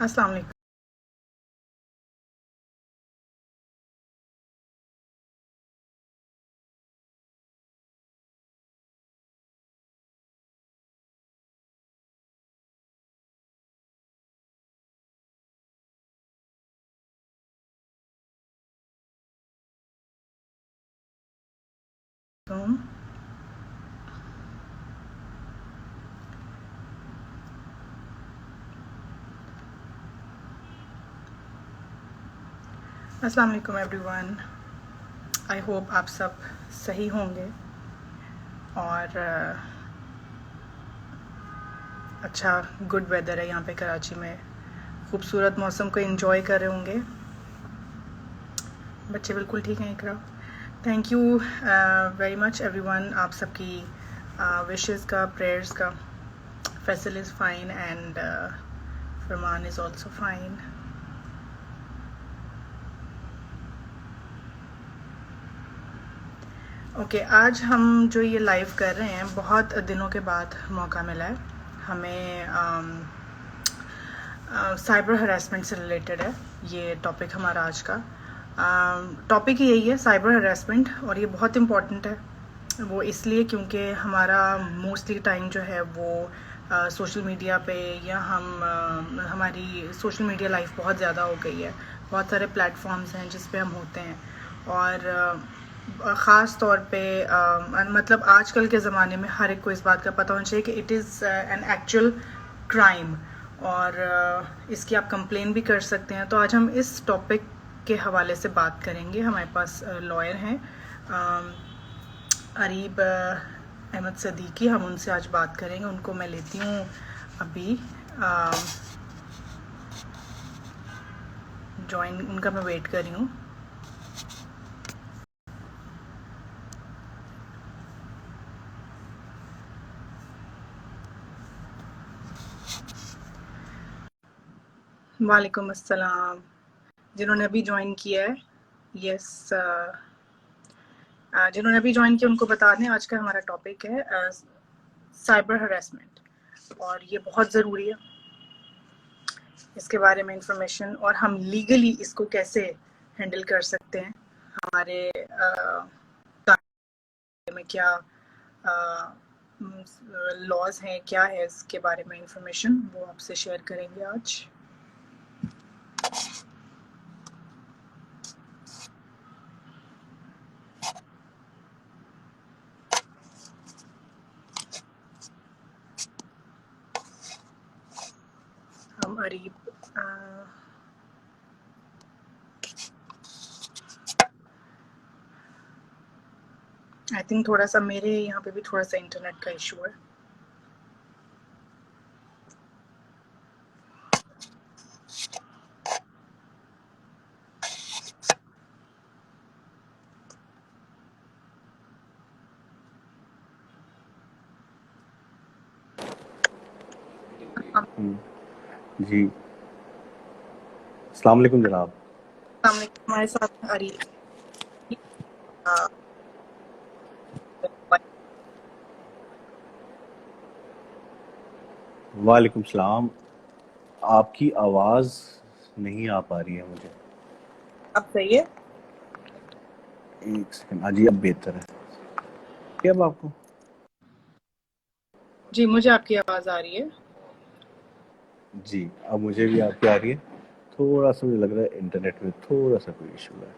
السلام علیکم. السلام علیکم ایوری ون. آئی ہوپ آپ سب صحیح ہوں گے اور اچھا گڈ ویدر ہے یہاں پہ کراچی میں. خوبصورت موسم کو انجوائے کر رہے ہوں گے. بچے بالکل ٹھیک ہیں Iqra. Thank you very much everyone ون. آپ سب کی وشز کا پریئرز کا. فیصل از فائن اینڈ فرمان از آلسو فائن. اوکے آج ہم جو یہ لائیو کر رہے ہیں بہت دنوں کے بعد موقع ملا ہے ہمیں. سائبر ہراسمنٹ سے ریلیٹڈ ہے یہ ٹاپک ہمارا آج کا. ٹاپک یہی ہے سائبر ہراسمنٹ اور یہ بہت امپورٹنٹ ہے. وہ اس لیے کیونکہ ہمارا موسٹلی ٹائم جو ہے وہ سوشل میڈیا پہ یا ہماری سوشل میڈیا لائف بہت زیادہ ہو گئی ہے. بہت سارے پلیٹ فارمز ہیں جس پہ ہم ہوتے ہیں اور خاص طور پہ مطلب آج کل کے زمانے میں ہر ایک کو اس بات کا پتہ ہونا چاہیے کہ it is an actual crime اور اس کی آپ کمپلین بھی کر سکتے ہیں. تو آج ہم اس ٹاپک کے حوالے سے بات کریں گے. ہمارے پاس لائر ہیں اریب احمد صدیقی. ہم ان سے آج بات کریں گے. ان کو میں لیتی ہوں ابھی جوائن. ان کا میں ویٹ کر رہی ہوں. وعلیکم السلام. جنہوں نے ابھی جوائن کیا ہے یس جنہوں نے ابھی جوائن کیا ان کو بتا دیں آج کا ہمارا ٹاپک ہے سائبر ہراسمنٹ اور یہ بہت ضروری ہے اس کے بارے میں انفارمیشن اور ہم لیگلی اس کو کیسے ہینڈل کر سکتے ہیں. ہمارے میں کیا لاز ہیں کیا ہے اس کے بارے میں انفارمیشن وہ آپ سے شیئر کریں گے آج. ہم اریب آئی تھنک تھوڑا سا میرے یہاں پہ بھی تھوڑا سا انٹرنیٹ کا ایشو ہے. جی السلام علیکم جناب. السلام علیکم. ہمارے ساتھ اریب وعلیکم السلام. آپ کی آواز نہیں آ پا رہی ہے مجھے. اب صحیح ہے. ایک سیکنڈ. ہاں جی اب بہتر ہے. کیا اب آپ کو جی مجھے آپ کی آواز آ رہی ہے. جی اب مجھے بھی آپ کی آ رہی ہے. تھوڑا سا مجھے لگ رہا ہے انٹرنیٹ میں تھوڑا سا کوئی ایشو ہے.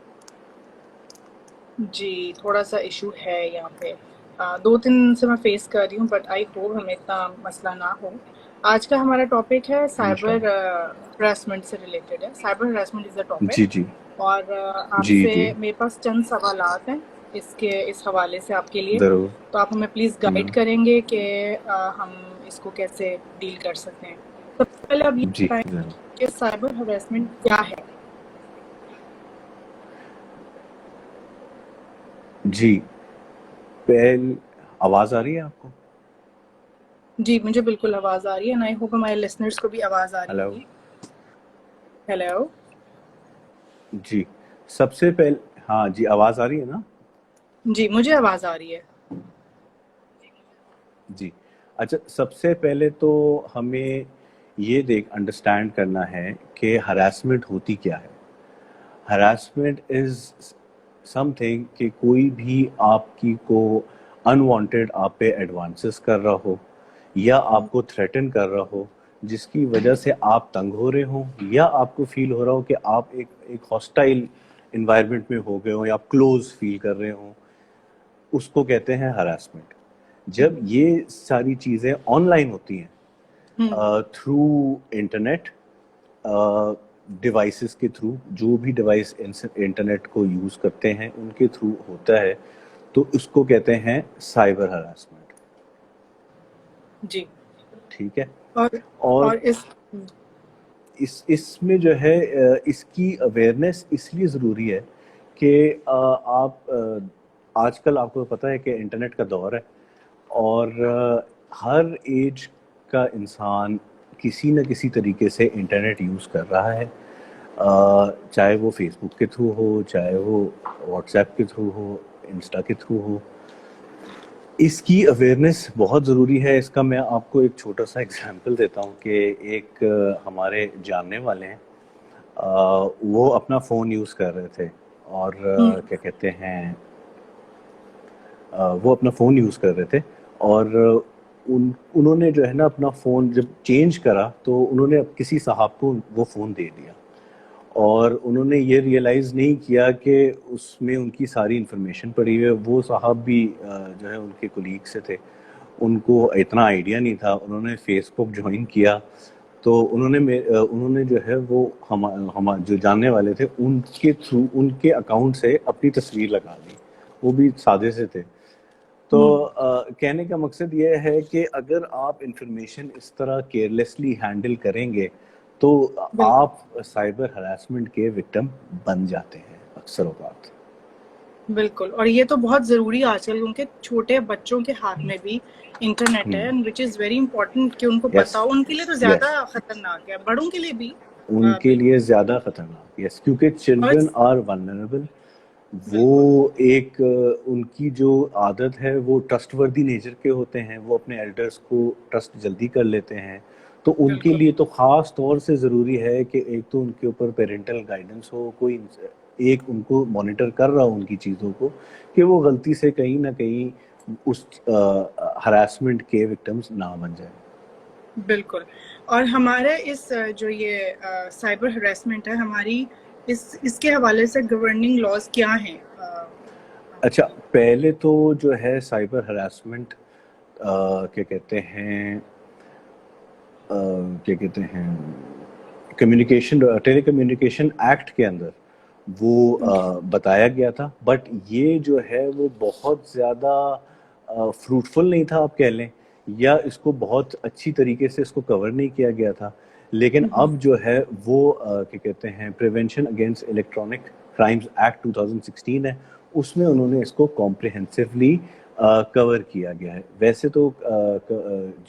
جی تھوڑا سا ایشو ہے یہاں پہ. 2-3 سے میں فیس کر رہی ہوں بٹ آئی ہوپ ہمیں اتنا مسئلہ نہ ہو. آج کا ہمارا ٹاپک ہے سائبر انشاءاللہ. ہراسمنٹ سے ریلیٹڈ ہے. Cyber harassment is a topic جی جی اور آپ جی سے جی میرے پاس چند سوالات ہیں اس حوالے سے آپ کے لیے. ضرور. تو آپ ہمیں پلیز گائیڈ کریں گے کہ ہم اس کو کیسے ڈیل کر سکتے ہیں. سب سے پہلے آپ یہ جی بتائیں ضرور. کہ سائبر ہراسمنٹ کیا ہے. جی آواز آ رہی ہے آپ کو؟ جی مجھے بالکل آواز آ رہی ہے. آئی ہوپ ہمارے لسنرس کو بھی آواز آ رہی ہیلو. ہوگی. ہیلو. جی سب سے پہلے ہاں جی آواز آ رہی ہے نا؟ جی مجھے آواز آ رہی ہے. جی اچھا. سب سے پہلے تو ہمیں یہ انڈرسٹینڈ کرنا ہے کہ ہراسمنٹ ہوتی کیا ہے. ہراسمنٹ از سم تھنگ کہ کوئی بھی آپ کی کو انوانٹیڈ آپ پہ ایڈوانسز کر رہا ہو یا آپ کو تھریٹن کر رہا ہو, جس کی وجہ سے آپ تنگ ہو رہے ہوں یا آپ کو فیل ہو رہا ہو کہ آپ ایک ہاسٹائل انوائرمنٹ میں ہو گئے ہوں یا آپ کلوز فیل کر رہے ہوں, اس کو کہتے ہیں ہراسمنٹ. جب یہ ساری چیزیں آن لائن ہوتی ہیں تھرو انٹرنیٹ, ڈیوائسز کے تھرو, جو بھی ڈیوائس انٹرنیٹ کو یوز کرتے ہیں ان کے تھرو ہوتا ہے, تو اس کو کہتے ہیں سائبر ہراسمنٹ. جی ٹھیک ہے. اور اس میں جو ہے اس کی اویئرنیس اس لیے ضروری ہے کہ آپ آج کل آپ کو پتہ ہے کہ انٹرنیٹ کا دور ہے اور ہر ایج کا انسان کسی نہ کسی طریقے سے انٹرنیٹ یوز کر رہا ہے, چاہے وہ فیس بک کے تھرو ہو, چاہے وہ واٹس ایپ کے تھرو ہو, انسٹا کے تھرو ہو. اس کی اویئرنیس بہت ضروری ہے. اس کا میں آپ کو ایک چھوٹا سا ایگزامپل دیتا ہوں کہ ایک ہمارے جاننے والے ہیں, وہ اپنا فون یوز کر رہے تھے اور کیا کہتے ہیں وہ اپنا فون یوز کر رہے تھے اور انہوں نے جو ہے نا اپنا فون جب چینج کرا تو انہوں نے کسی صاحب کو وہ فون دے دیا اور انہوں نے یہ ریئلائز نہیں کیا کہ اس میں ان کی ساری انفارمیشن پڑی ہوئی ہے. وہ صاحب بھی جو ہے ان کے کولیگ سے تھے, ان کو اتنا آئیڈیا نہیں تھا. انہوں نے فیس بک جوائن کیا تو انہوں نے جو ہے وہ ہم جو جاننے والے تھے ان کے تھرو ان کے اکاؤنٹ سے اپنی تصویر لگا دی, وہ بھی سادے سے تھے. تو کہنے کا مقصد یہ ہے کہ اگر آپ انفارمیشن اس طرح کیئرلیسلی ہینڈل کریں گے تو آپ سائبر ہراسمنٹ کے وکٹم بن جاتے ہیں اکثر اوقات. بالکل, اور یہ تو بہت ضروری ہے آج کل کیونکہ چھوٹے بچوں کے ہاتھ میں بھی انٹرنیٹ ہے, وچ از ویری امپورٹنٹ کہ ان کو پتا ہو. ان کے لیے تو زیادہ خطرناک ہے, بڑوں کے لیے بھی ان کے لیے زیادہ خطرناک, یس, کیونکہ چلڈرن آر ولنریبل. وہ ایک ان کی جو عادت ہے وہ ٹرسٹ وردی نیچر کے ہوتے ہیں, وہ اپنے ایلڈرس کو ٹرسٹ جلدی کر لیتے ہیں. تو ان کے لیے تو خاص طور سے ضروری ہے کہ ایک تو ان کے اوپر پیرنٹل گائیڈنس ہو, کوئی ایک ان کو مانیٹر کر رہا ہو ان کی چیزوں کو, کہ وہ غلطی سے کہیں نہ کہیں اس ہراسمنٹ کے وکٹمز نہ بن جائیں. بالکل. اور ہمارے اس جو یہ سائبر ہراسمنٹ ہے, ہماری اس کے حوالے سے گورننگ لاز کیا ہیں؟ اچھا, پہلے تو جو ہے سائبر ہراسمنٹ کیا کہتے ہیں ٹیلی کمیونیکیشن ایکٹ کے اندر وہ بتایا گیا تھا, بٹ یہ جو ہے وہ بہت زیادہ فروٹفل نہیں تھا آپ کہہ لیں, یا اس کو بہت اچھی طریقے سے اس کو کور نہیں کیا گیا تھا. لیکن اب جو ہے وہ کیا کہتے ہیں prevention against electronic crimes act 2016 ہے, اس میں انہوں نے اس کو کمپریہنسولی کور کیا گیا ہے. ویسے تو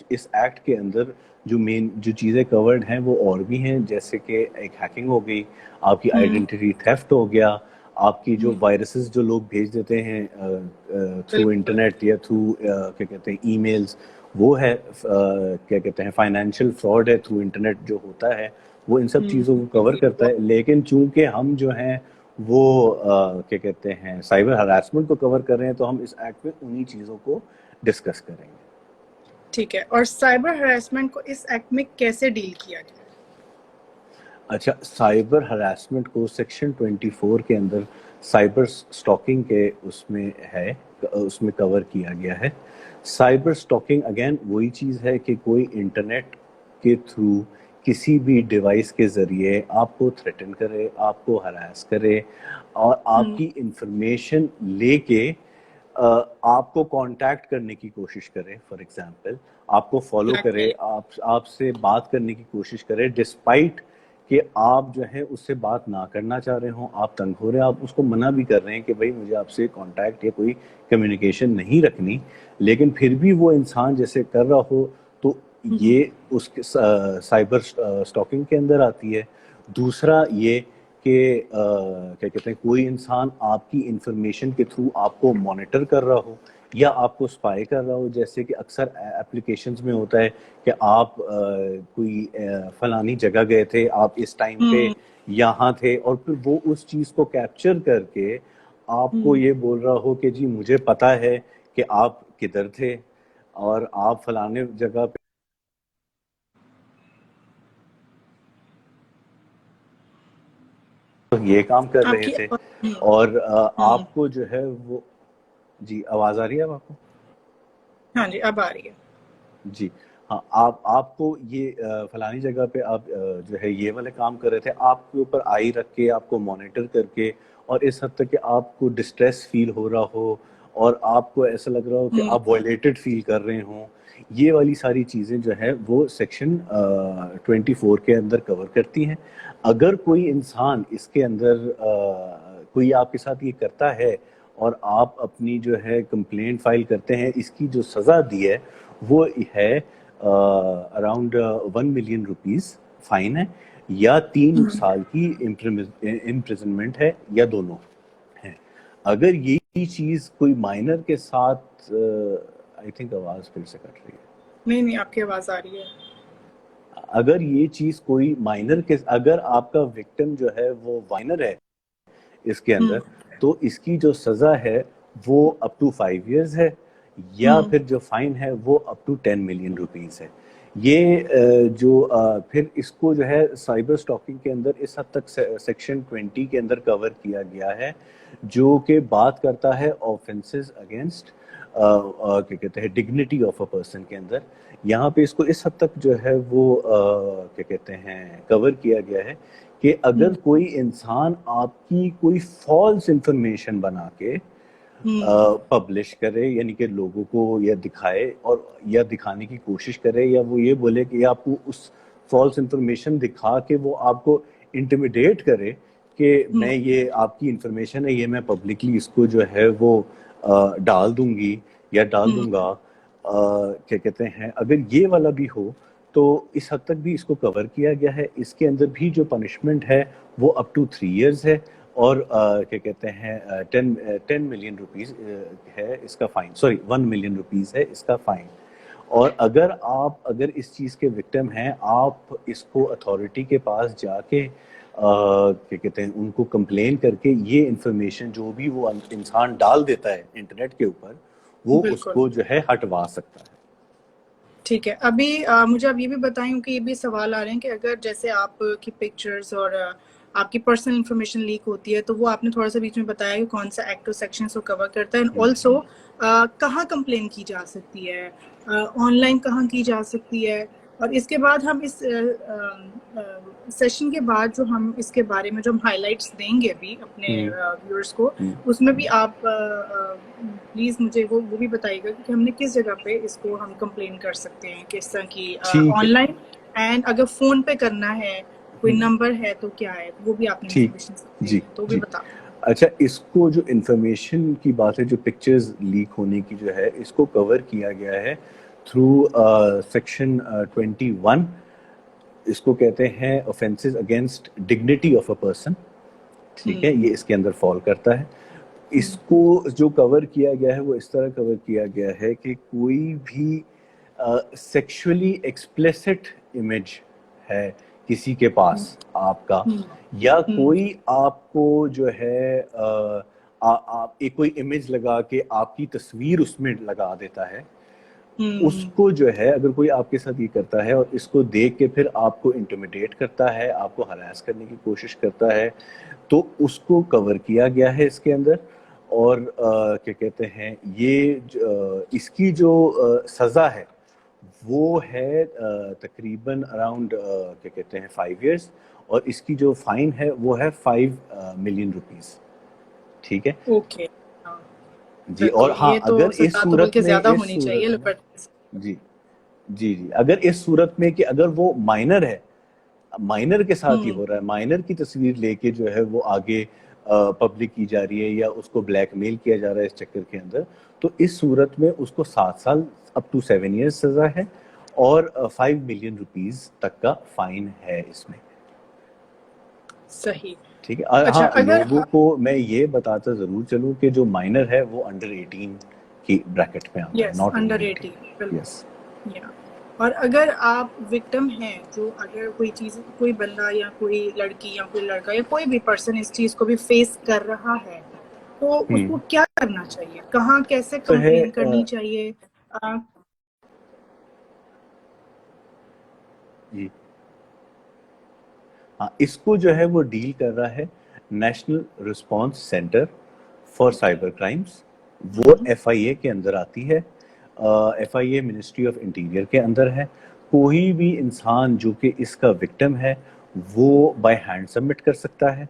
اس ایکٹ کے اندر جو چیزیں کورڈ ہیں وہ اور بھی ہیں, جیسے کہ ایک ہیکنگ ہو گئی, آپ کی آئیڈینٹی تھیفٹ ہو گیا, آپ کی جو وائرسز جو لوگ بھیج دیتے ہیں تھرو انٹرنیٹ یا تھرو کیا کہتے ہیں ای میلز, وہ ہے کیا کہتے ہیں فائنینشیل فراڈ ہے تھرو انٹرنیٹ جو ہوتا ہے, وہ ان سب چیزوں کو کور کرتا ہے. لیکن چونکہ ہم جو ہیں وہ کیا کہتے ہیں سائبر ہراسمنٹ کو کور کر رہے ہیں تو ہم اس ایکٹ میں انہی چیزوں کو ڈسکس کریں گے. ٹھیک ہے, اور سائبر ہراسمنٹ کو اس ایکٹ میں کیسے ڈیل کیا گیا؟ اچھا, سائبر ہراسمنٹ کو سیکشن 24 کے اندر سائبر سٹاکنگ کے اس میں کور کیا گیا ہے. سائبر سٹاکنگ اگین وہی چیز ہے کہ کوئی انٹرنیٹ کے تھرو کسی بھی ڈیوائس کے ذریعے آپ کو تھریٹن کرے, آپ کو ہراس کرے اور آپ کی انفارمیشن لے کے آپ کو کانٹیکٹ کرنے کی کوشش کرے. فار ایگزامپل آپ کو فالو کرے, آپ سے بات کرنے کی کوشش کرے ڈسپائٹ کہ آپ جو ہے اس سے بات نہ کرنا چاہ رہے ہوں, آپ تنگ ہو رہے ہیں, آپ اس کو منع بھی کر رہے ہیں کہ بھائی مجھے آپ سے کانٹیکٹ یا کوئی کمیونیکیشن نہیں رکھنی, لیکن پھر بھی وہ انسان جیسے کر رہا ہو, تو یہ اس کے سائبر سٹاکنگ کے اندر آتی ہے. دوسرا یہ کہ کیا کہتے ہیں کوئی انسان آپ کی انفارمیشن کے تھرو آپ کو مانیٹر کر رہا ہو یا آپ کو سپائی کر رہا ہو، جیسے کہ اکثر اپلیکیشنز میں ہوتا ہے کہ آپ کوئی فلانی جگہ گئے تھے، آپ اس ٹائم پہ یہاں تھے، اور پھر وہ اس چیز کو کیپچر کر کے آپ کو یہ بول رہا ہو کہ جی مجھے پتا ہے کہ آپ کدھر تھے اور آپ فلانے جگہ پہ یہ کام کر آپ رہے کی تھے، اور آپ کو جو ہے وہ جی آواز آ رہی ہے اب آپ کو؟ ہاں جی اب آ رہی ہے. جی ہاں، آپ کو یہ فلانی جگہ پہ آپ جو ہے یہ والے کام کر رہے تھے، آپ کے اوپر آئی رکھ کے، آپ کو مانیٹر کر کے، اور اس حد تک کہ آپ کو ڈسٹریس فیل ہو رہا ہو اور آپ کو ایسا لگ رہا ہو کہ آپ وائلیٹڈ فیل کر رہے ہوں، یہ والی ساری چیزیں جو ہے وہ سیکشن 24 کے اندر کور کرتی ہیں. اگر کوئی انسان اس کے اندر کوئی آپ کے ساتھ یہ کرتا ہے اور آپ اپنی جو ہے کمپلینٹ فائل کرتے ہیں، اس کی جو سزا دی ہے وہ ہے اراؤنڈ 1 ملین روپیز فائن ہے، یا 3 سال کی امپریزنمنٹ ہے، یا دونوں ہیں. اگر یہی چیز کوئی مائنر کے ساتھ آئی تھنک آواز پھر سے کٹ رہی ہے. نہیں آپ کی آواز آ رہی ہے. اگر یہ چیز کوئی مائنر کے، اگر آپ کا وکٹم جو ہے وہ مائنر ہے اس کے اندر، تو اس کی جو سزا ہے وہ اپ ٹو 5 ایئرز ہے، یا پھر جو فائن ہے وہ اپ ٹو 10 ملین روپیز ہے. یہ جو پھر اس کو جو ہے سائبر اسٹاکنگ کے اندر اس حد تک سیکشن 20 کے اندر کور کیا گیا ہے، جو کہ بات کرتا ہے آفینسز اگینسٹ کیا کہتے ہیں ڈگنیٹی آف اے پرسن کے اندر. یہاں پہ اس کو اس حد تک جو ہے وہ کیا کہتے ہیں کور کیا گیا ہے کہ اگر کوئی انسان آپ کی کوئی فالس انفارمیشن بنا کے پبلش کرے، یعنی کہ لوگوں کو یا دکھائے، اور یا دکھانے کی کوشش کرے، یا وہ یہ بولے کہ آپ کو اس فالس انفارمیشن دکھا کے وہ آپ کو انٹیمیڈیٹ کرے کہ میں یہ آپ کی انفارمیشن ہے، یہ میں پبلکلی اس کو جو ہے وہ ڈال دوں گی یا ڈال دوں گا، کیا کہتے ہیں اگر یہ والا بھی ہو تو اس حد تک بھی اس کو کور کیا گیا ہے. اس کے اندر بھی جو پنشمنٹ ہے وہ اپ ٹو 3 ایئرز ہے، اور کیا کہتے ہیں 10 ملین روپیز ہے اس کا فائن، سوری 1 ملین روپیز ہے اس کا فائن. اور اگر اس چیز کے وکٹم ہیں، آپ اس کو اتھارٹی کے پاس جا کے کیا کہتے ہیں ان کو کمپلین کر کے یہ انفارمیشن جو بھی وہ انسان ڈال دیتا ہے انٹرنیٹ کے اوپر، وہ اس بالکل کو جو ہے ہٹوا سکتا ہے. ٹھیک ہے. ابھی مجھے آپ یہ بھی بتائیں کہ یہ بھی سوال آ رہے ہیں کہ اگر جیسے آپ کی پکچرز اور آپ کی پرسنل انفارمیشن لیک ہوتی ہے، تو وہ آپ نے تھوڑا سا بیچ میں بتایا کہ کون سا ایکٹ اور سیکشن کو کور کرتا ہے، اینڈ آلسو کہاں کمپلین کی جا سکتی ہے، آن لائن کہاں کی جا سکتی ہے. اور اس کے بعد ہم اس سیشن کے بعد جو ہم اس کے بارے میں جو ہم ہائی لائٹس دیں گے ابھی اپنے ویورز کو، اس میں بھی آپ پلیز مجھے وہ بھی بتائیے گا کہ ہم نے کس جگہ پہ اس کو ہم کمپلین کر سکتے ہیں، کس طرح کی ٹھیک ہے. آن لائن، اینڈ اگر فون پہ کرنا ہے کوئی نمبر ہے تو کیا ہے، وہ بھی آپ نے ٹھیک. انفارمیشن دی جی ہے تو وہ بھی جی. بتا. اچھا، اس کو جو انفارمیشن کی بات ہے، جو پکچرز لیک ہونے کی جو ہے، اس کو کور کیا گیا ہے تھرو سیکشن 21. اس کو کہتے ہیں offenses against dignity of a person. ٹھیک ہے، یہ اس کے اندر فال کرتا ہے. اس کو جو کور کیا گیا ہے وہ اس طرح کور کیا گیا ہے کہ کوئی بھی سیکشولی ایکسپلیسٹ امیج ہے کسی کے پاس آپ کا، یا کوئی آپ کو جو ہے ایک کوئی امیج لگا کے آپ کی تصویر اس میں لگا دیتا ہے، اس کو جو ہے اگر کوئی آپ کے ساتھ یہ کرتا ہے اور اس کو دیکھ کے پھر آپ کو انٹیمیڈیٹ کرتا ہے، آپ کو ہراس کرنے کی کوشش کرتا ہے، تو اس کو کور کیا گیا ہے اس کے اندر. اور کیا کہتے ہیں یہ اس کی جو سزا ہے وہ ہے تقریباً اراؤنڈ کیا کہتے ہیں 5 ایئرس، اور اس کی جو فائن ہے وہ ہے 5 ملین روپیز. ٹھیک ہے اوکے. جی. اور ہاں یہ تو اگر اس سزا تو صورت بلکہ میں زیادہ ہونی چاہیے جی جی جی اگر اس صورت میں کہ اگر وہ مائنر ہے، مائنر کے ساتھ ہی ہو رہا ہے، مائنر کی تصویر لے کے جو ہے وہ آگے پبلک کی جا رہی ہے یا اس کو بلیک میل کیا جا رہا ہے اس چکر کے اندر، تو اس صورت میں اس کو 7 سال اپ ٹو 7 ایئرز سزا ہے، اور 5 ملین روپیز تک کا فائن ہے اس میں. صحیح. ٹھیک ہے. اچھا ہاں اگر لوگوں کو میں یہ بتاتا ضرور چلوں کہ جو مائنر ہے وہ انڈر 18 کی بریکٹ میں آتا ہے, یس ناٹ انڈر اوور 18. 18 بالکل. یس. یا اور اگر آپ وکٹم ہیں, جو اگر کوئی چیز, کوئی بندہ یا کوئی لڑکی یا کوئی لڑکا یا کوئی بھی پرسن اس چیز کو بھی فیس کر رہا ہے, تو اس کو کیا کرنا چاہیے, کہاں کیسے تو ہے کمپلین کرنی چاہیے؟ جی ہاں, اس کو جو ہے وہ ڈیل کر رہا ہے national response centre for cyber crimes. وہ ایف آئی اے کے اندر آتی ہے, F I A ministry of interior کے اندر ہے. کوئی بھی انسان جو کہ اس کا وکٹم ہے وہ بائی ہینڈ سبمٹ کر سکتا ہے,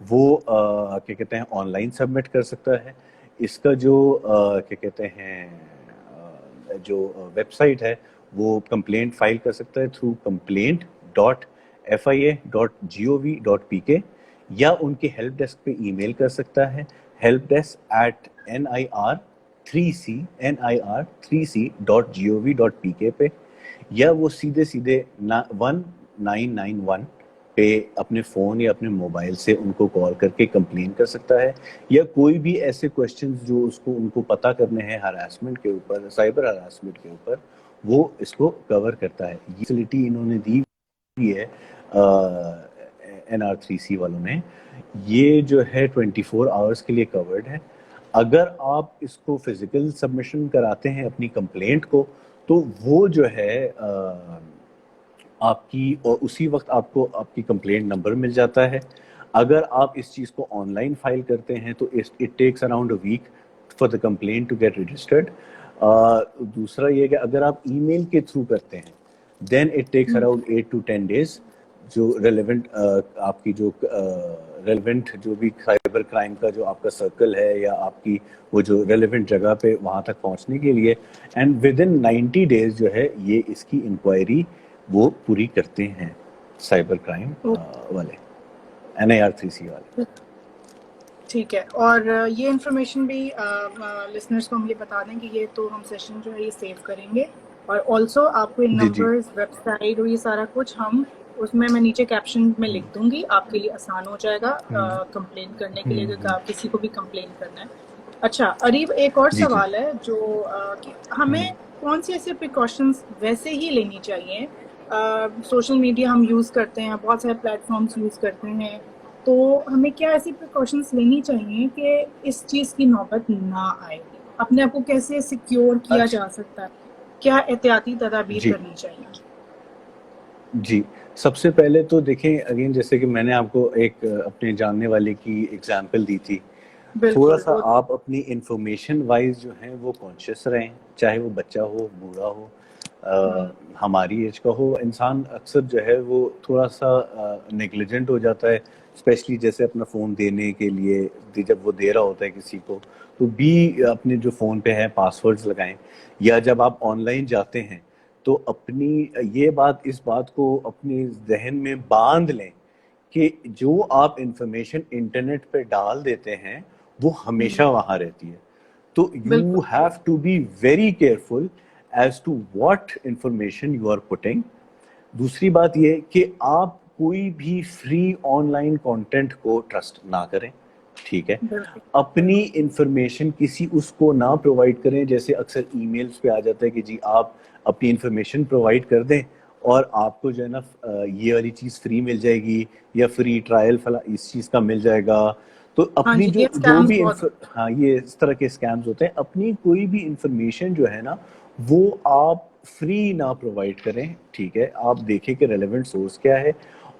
وہ کیا کہتے ہیں آن لائن سبمٹ کر سکتا ہے. اس کا جو کیا کہتے ہیں جو ویب سائٹ ہے وہ کمپلینٹ فائل کر سکتا ہے تھرو complaint.fia.gov.pk, یا ان کے ہیلپ ڈیسک پہ ای میل کر سکتا ہے helpdesk@nir3c.gov.pk پہ, یا وہ سیدھے 1991 پہ اپنے فون یا اپنے موبائل سے ان کو کال کر کے کمپلین کر سکتا ہے, یا کوئی بھی ایسے کوشچنز جو ان کو پتہ کرنے ہیں ہراسمنٹ کے اوپر, سائبر ہراسمنٹ کے اوپر, وہ اس کو کور کرتا ہے. یہ فیسلٹی انہوں نے دی ہے NR3C والوں نے. یہ جو ہے 24 آورس کے لیے کورڈ ہے. اگر آپ اس کو فزیکل سبمیشن کراتے ہیں اپنی کمپلینٹ کو, تو وہ جو ہے آپ کی اسی وقت آپ کو آپ کی کمپلینٹ نمبر مل جاتا ہے. اگر آپ اس چیز کو آن لائن فائل کرتے ہیں تو it takes around a week for the complaint to get registered. دوسرا یہ کہ اگر آپ ای میل کے تھرو کرتے ہیں then it takes around 8 to 10 days. جو ریلیونٹ آپ کی جو ریلیونٹ جو بھی سائبر کرائم کا جو آپ کا سرکل ہے یا آپ کی وہ جو ریلیونٹ جگہ پہ وہاں تک پہنچنے کے لیے, اینڈ ود ان 90 days جو ہے یہ اس کی انکوائری وہ پوری کرتے ہیں سائبر کرائم والے, NIR3C والے. ٹھیک ہے. اور یہ انفارمیشن بھی لسنرز کو ہم یہ بتا دیں کہ یہ تو ہم سیشن جو ہے یہ سیو کریں گے, اور آلسو آپ کو جی جی نمبرز, ویب سائٹ اور یہ سارا کچھ ہم اس میں نیچے کیپشن میں لکھ دوں گی, آپ کے لیے آسان ہو جائے گا کمپلین کرنے کے لیے, اگر کسی کو بھی کمپلین کرنا ہے. اچھا اریب, ایک اور جی جی سوال ہے جو کہ ہمیں کون سی ایسے پریکاشنز ویسے ہی لینی چاہیے؟ سوشل میڈیا ہم یوز کرتے ہیں, بہت سارے پلیٹ فارمز یوز کرتے ہیں, تو ہمیں کیا ایسی پریکاشنز لینی چاہیے کہ اس چیز کی نوبت نہ آئے؟ اپنے آپ کو کیسے سیکیور کیا اچھا جا سکتا ہے؟ کیا احتیاطی تدابیر جی کرنی چاہیے؟ جی, سب سے پہلے تو دیکھیں اگین جیسے کہ میں نے آپ کو ایک اپنے جاننے والے کی ایگزامپل دی تھی, تھوڑا بالکل سا آپ اپنی انفارمیشن وائز جو ہیں وہ کانشیس رہیں, چاہے وہ بچہ ہو, بوڑھا ہو, ہماری ایج کا ہو. انسان اکثر جو ہے وہ تھوڑا سا نیگلیجنٹ ہو جاتا ہے, اسپیشلی جیسے اپنا فون دینے کے لیے جب وہ دے رہا ہوتا ہے کسی کو, تو بھی اپنے جو فون پہ ہے پاسورڈز لگائیں, یا جب آپ آن لائن جاتے ہیں تو اپنی یہ بات, اس بات کو اپنی ذہن میں باندھ لیں کہ جو آپ انفارمیشن انٹرنیٹ پہ ڈال دیتے ہیں وہ ہمیشہ وہاں رہتی ہے. تو یو بالکل have to be very careful as to what information you are putting. دوسری بات یہ کہ آپ کوئی بھی فری آن لائن کانٹینٹ کو ٹرسٹ نہ کریں, ٹھیک ہے. بالکل اپنی انفارمیشن کسی اس کو نہ پرووائڈ کریں, جیسے اکثر ای میلز پہ آ جاتا ہے کہ جی آپ اپنی انفارمیشن پرووائڈ کر دیں اور آپ کو جو ہے نا یہ والی چیز فری مل جائے گی, یا فری ٹرائل اس چیز کا مل جائے گا. تو ہاں اپنی جی, جو یہ جو اسکیمز بھی بہت. ہاں یہ اس طرح کے اسکیمز ہوتے ہیں, اپنی کوئی بھی انفارمیشن جو ہے نا وہ آپ فری نہ پرووائڈ کریں, ٹھیک ہے. آپ دیکھیں کہ ریلیونٹ سورس کیا ہے,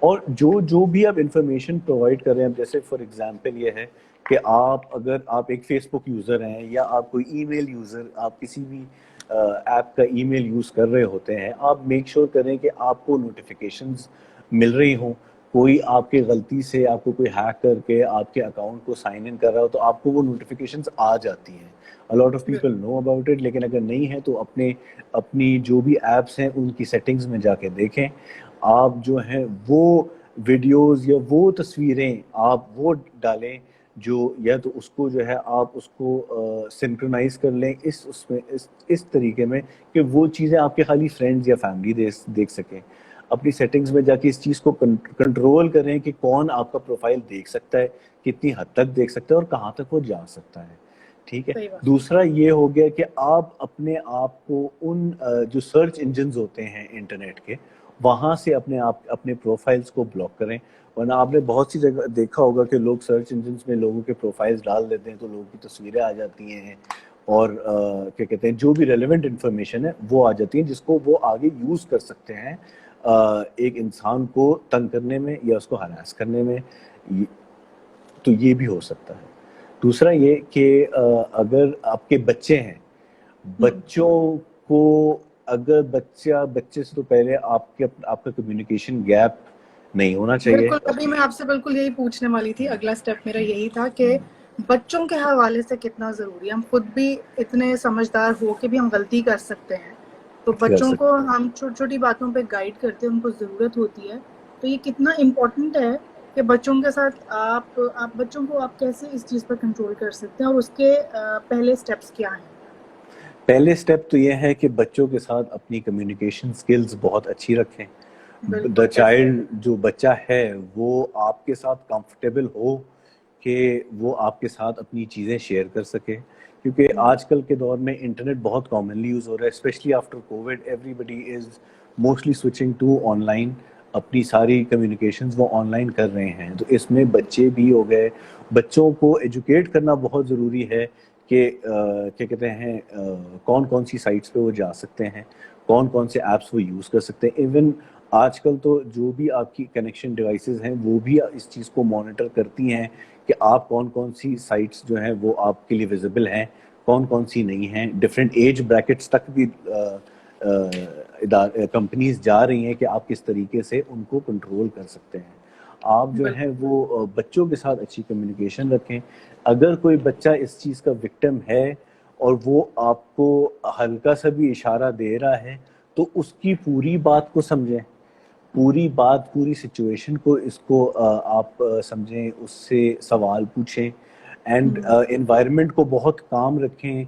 اور جو بھی آپ انفارمیشن پرووائڈ کر رہے ہیں, جیسے فار ایگزامپل یہ ہے کہ اگر آپ ایک فیس بک یوزر ہیں یا آپ کوئی ای میل یوزر, آپ کسی بھی ایپ کا ای میل یوز کر رہے ہوتے ہیں, آپ میک شیور کریں کہ آپ کو نوٹیفیکیشنز مل رہی ہوں. کوئی آپ کے غلطی سے آپ کو کوئی ہیک کر کے آپ کے اکاؤنٹ کو سائن ان کر رہا ہو تو آپ کو وہ نوٹیفیکیشنز آ جاتی ہیں. A lot of people know about it, لیکن اگر نہیں ہے تو اپنی جو بھی ایپس ہیں ان کی سیٹنگز میں جا کے دیکھیں. آپ جو ہیں وہ ویڈیوز یا وہ تصویریں آپ وہ ڈالیں جو, یا تو اس کو جو ہے آپ اس کو سنکرونائز کر لیں اس طریقے میں کہ وہ چیزیں آپ کے خالی فرینڈز یا فیملی دیکھ سکیں. اپنی سیٹنگز میں جا کے اس چیز کو کنٹرول کریں کہ کون آپ کا پروفائل دیکھ سکتا ہے, کتنی حد تک دیکھ سکتا ہے اور کہاں تک وہ جا سکتا ہے. ٹھیک ہے. صحیح بات. دوسرا یہ ہو گیا کہ آپ اپنے آپ کو ان جو سرچ انجنز ہوتے ہیں انٹرنیٹ کے, وہاں سے اپنے پروفائلز کو بلاک کریں. ورنہ آپ نے بہت سی جگہ دیکھا ہوگا کہ لوگ سرچ انجنز میں لوگوں کے پروفائلز ڈال دیتے ہیں تو لوگوں کی تصویریں آ جاتی ہیں اور کیا کہتے ہیں جو بھی ریلیونٹ انفارمیشن ہے وہ آ جاتی ہے, جس کو وہ آگے یوز کر سکتے ہیں ایک انسان کو تنگ کرنے میں یا اس کو ہراس کرنے میں. تو یہ بھی ہو سکتا ہے. دوسرا یہ کہ اگر آپ کے بچے ہیں, بچوں کو اگر بچے سے تو پہلے آپ کا کمیونیکیشن گیپ نہیں ہونا چاہیے. بالکل, ابھی میں آپ سے بالکل یہی پوچھنے والی تھی, اگلا سٹیپ میرا یہی تھا کہ بچوں کے حوالے سے کتنا ضروری ہے. ہم خود بھی اتنے سمجھدار ہو کے بھی ہم غلطی کر سکتے ہیں, تو بچوں کو ہم چھوٹی چھوٹی باتوں پہ گائیڈ کرتے ہیں, ان کو ضرورت ہوتی ہے. تو یہ کتنا امپورٹنٹ ہے کہ بچوں کے ساتھ آپ بچوں کو آپ کیسے اس چیز پر کنٹرول کر سکتے ہیں, اور اس کے پہلے سٹیپس کیا ہیں؟ پہلے سٹیپ تو یہ ہے کہ بچوں کے ساتھ اپنی کمیونیکیشن سکلز بہت اچھی رکھیں. دا چائلڈ, جو بچہ ہے وہ آپ کے ساتھ کمفرٹیبل ہو کہ وہ آپ کے ساتھ اپنی چیزیں شیئر کر سکے, کیونکہ آج کل کے دور میں انٹرنیٹ بہت کامنلی یوز ہو رہا ہے, especially after covid everybody is mostly switching to online. اپنی ساری کمیونیکیشنز وہ آن لائن کر رہے ہیں, تو اس میں بچے بھی ہو گئے. بچوں کو ایجوکیٹ کرنا بہت ضروری ہے کہ کیا کہتے ہیں کون کون سی سائٹس پہ وہ جا سکتے ہیں, کون کون سے ایپس وہ یوز کر سکتے ہیں. ایون آج کل تو جو بھی آپ کی کنیکشن ڈیوائسز ہیں وہ بھی اس چیز کو مانیٹر کرتی ہیں کہ آپ کون کون سی سائٹس جو ہیں وہ آپ کے لیے ویزیبل ہیں, کون کون سی نہیں ہیں. ڈفرینٹ ایج بریکٹس تک بھی کمپنیز جا رہی ہیں کہ آپ کس طریقے سے ان کو کنٹرول کر سکتے ہیں. آپ جو ہیں وہ بچوں کے ساتھ اچھی کمیونیکیشن رکھیں. اگر کوئی بچہ اس چیز کا وکٹم ہے اور وہ آپ کو ہلکا سا بھی اشارہ دے رہا ہے تو اس کی پوری بات کو سمجھیں, پوری سچویشن کو اس کو آپ سمجھیں, اس سے سوال پوچھیں, اینڈ انوائرمنٹ کو بہت کام رکھیں.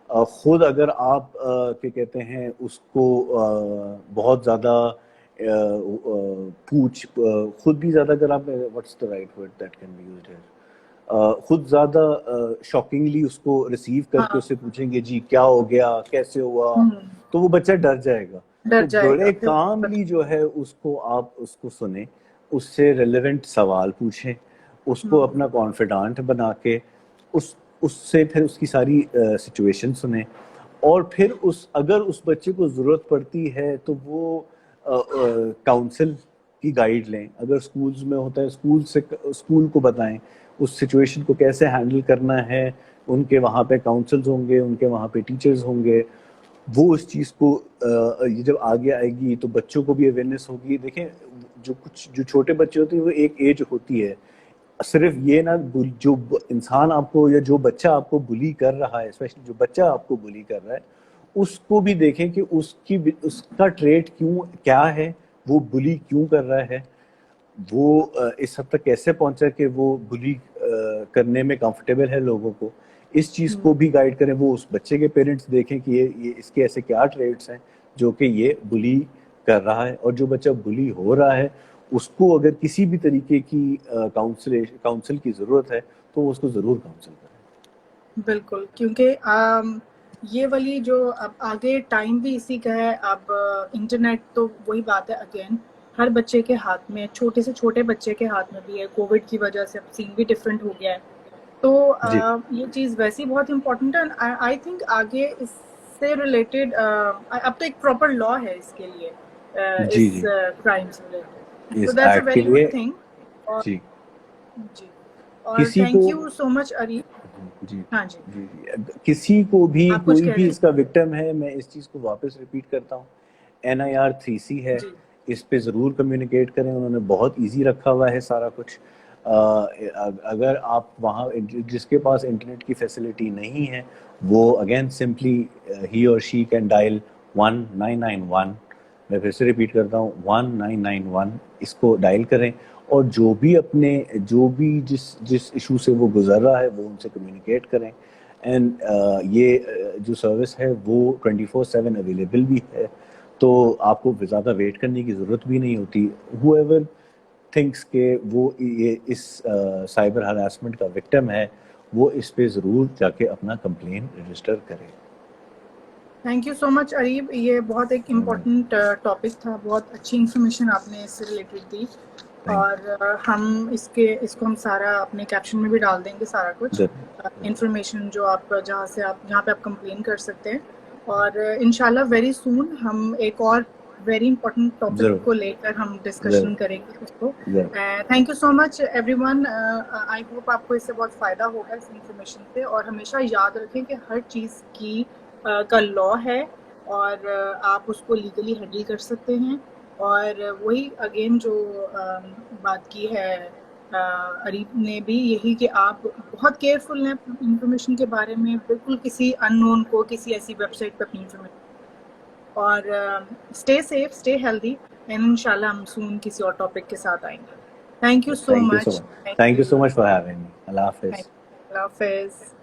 خود اگر آپ کیا کہتے ہیں اس کو بہت زیادہ خود بھی زیادہ اگر آپ what's the right word that can be used here, خود زیادہ شاکنگلی اس کو ریسیو کر کے اس سے پوچھیں گے جی کیا ہو گیا, کیسے ہوا, تو وہ بچہ ڈر جائے گا. تو بڑے کاملی جو ہے اس کو آپ اس کو سنیں, اس سے ریلیونٹ سوال پوچھیں, اس کو اپنا کانفیڈانٹ بنا کے اس سے پھر اس کی ساری سچویشن سنیں, اور پھر اگر اس بچے کو ضرورت پڑتی ہے تو وہ کاؤنسل کی گائیڈ لیں. اگر اسکولز میں ہوتا ہے اسکول کو بتائیں اس سچویشن کو کیسے ہینڈل کرنا ہے. ان کے وہاں پہ کاؤنسلز ہوں گے, ان کے وہاں پہ ٹیچرز ہوں گے, وہ اس چیز کو یہ جب آگے آئے گی تو بچوں کو بھی اویئرنیس ہوگی. دیکھیں جو چھوٹے بچے ہوتے ہیں وہ ایک ایج ہوتی ہے, صرف یہ نہ جو انسان آپ کو یا جو بچہ آپ کو بلی کر رہا ہے, اسپیشلی جو بچہ آپ کو بلی کر رہا ہے, اس کو بھی دیکھیں کہ اس کا ٹریٹ کیا ہے, وہ بلی کیوں کر رہا ہے, وہ اس حد تک کیسے پہنچا کہ وہ بلی کرنے میں کمفرٹیبل ہے لوگوں کو. اس چیز کو بھی گائیڈ کریں. وہ اس بچے کے پیرنٹس دیکھیں کہ یہ اس کے ایسے کیا ٹریٹس ہیں جو کہ یہ بلی کر رہا ہے, اور جو بچہ بلی ہو رہا ہے اس کو اگر کسی بھی طریقے کی کاؤنسل کی ضرورت ہے تو وہ اس کو ضرور کاؤنسل کریں. بالکل, کیونکہ یہ والی جو اب آگے ٹائم بھی اسی کا ہے. اب انٹرنیٹ تو وہی بات ہے, اگین ہر بچے کے ہاتھ میں, چھوٹے سے چھوٹے بچے کے ہاتھ میں بھی ہے. کووڈ کی وجہ سے اب سین بھی ڈفرینٹ ہو گیا ہے, تو جی یہ چیز ویسے ہی بہت امپورٹنٹ ہے. آئی تھنک آگے اس سے ریلیٹڈ اب تو ایک پراپر لا ہے اس کے لیے, جی اس جی کرائم سے ریلیٹڈ, تو اس دیٹس اے ایکٹ کے ویری لیے گڈ تھنگ. اور جی جی, اور کسی تھینک کو یو سو مچ اری. جی ہاں جی, جی کسی کو بھی آپ کچھ کوئی کہہ بھی رہے اس کا وکٹم ہے, میں اس چیز کو واپس ریپیٹ کرتا ہوں, NIR 3C ہے, جی اس پہ ضرور کمیونیکیٹ کریں. انہوں نے بہت ایزی رکھا ہوا ہے سارا کچھ. اگر آپ وہاں جس کے پاس انٹرنیٹ کی فیسلٹی نہیں ہے وہ اگین سمپلی ہی اور شی کین ڈائل 1991. میں پھر سے ریپیٹ کرتا ہوں 1991, اس کو ڈائل کریں, اور جو بھی جس ایشو سے وہ گزر رہا ہے وہ ان سے کمیونیکیٹ کریں. اینڈ یہ جو سروس ہے وہ 24/7 اویلیبل بھی ہے, تو آپ کو زیادہ ویٹ کرنے کی ضرورت بھی نہیں ہوتی. whoever thinks کہ وہ یہ اس سائبر ہراسمنٹ کا وکٹم ہے, وہ اس پہ ضرور جا کے اپنا کمپلین رجسٹر کرے. تھینک یو سو مچ اریب, یہ بہت ایک امپورٹنٹ ٹاپک تھا, بہت اچھی انفارمیشن آپ نے اس سے ریلیٹڈ دی, اور ہم اس کو ہم سارا اپنے کیپشن میں بھی ڈال دیں گے, سارا کچھ انفارمیشن جو آپ جہاں پہ آپ کمپلین کر سکتے ہیں. اور انشاءاللہ ویری سون ہم ایک اور ویری امپورٹنٹ ٹاپک کو لے کر ہم ڈسکشن کریں گے اس کو. Thank you so much everyone one, I hope آپ کو اس سے بہت فائدہ ہوگا اس انفارمیشن سے, اور ہمیشہ یاد رکھیں کہ ہر چیز کا لا ہے اور آپ اس کو لیگلی ہینڈل کر سکتے ہیں. اور وہی اگین جو بات کی ہے اریب نے بھی, یہی کہ آپ بہت کیئرفل ہیں انفارمیشن کے بارے میں, بالکل کسی ان نون کو کسی ایسی ویب سائٹ پہ اپنی انفارمیشن, اور stay safe, stay healthy, and انشاءاللہ ہم سون کسی اور ٹاپک کے ساتھ آئیں گے. Thank you so much. Thank you so much for having me. اللہ حافظ. اللہ حافظ.